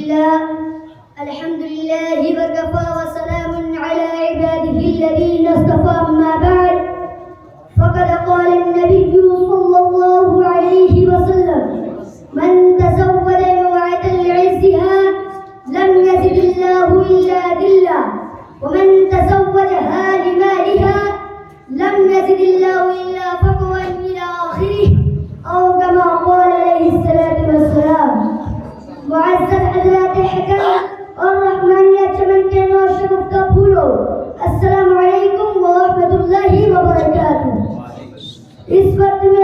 لله الحمد لله وكفى وسلام على عباده الذين اصطفى أما بعد فقد قال النبي صلى الله عليه وسلم من تزود موعد لعزها لم يزد الله إلا ذلا ومن تزوجها لمالها لم يزد الله إلا فقرا إلى آخره أو كما قال عليه الصلاة والسلام. معزز حضرات حکم اور رحمانیہ چمن کے نور شگفتہ پھولو، السلام علیکم ورحمۃ اللہ وبرکاتہ. اس وقت میں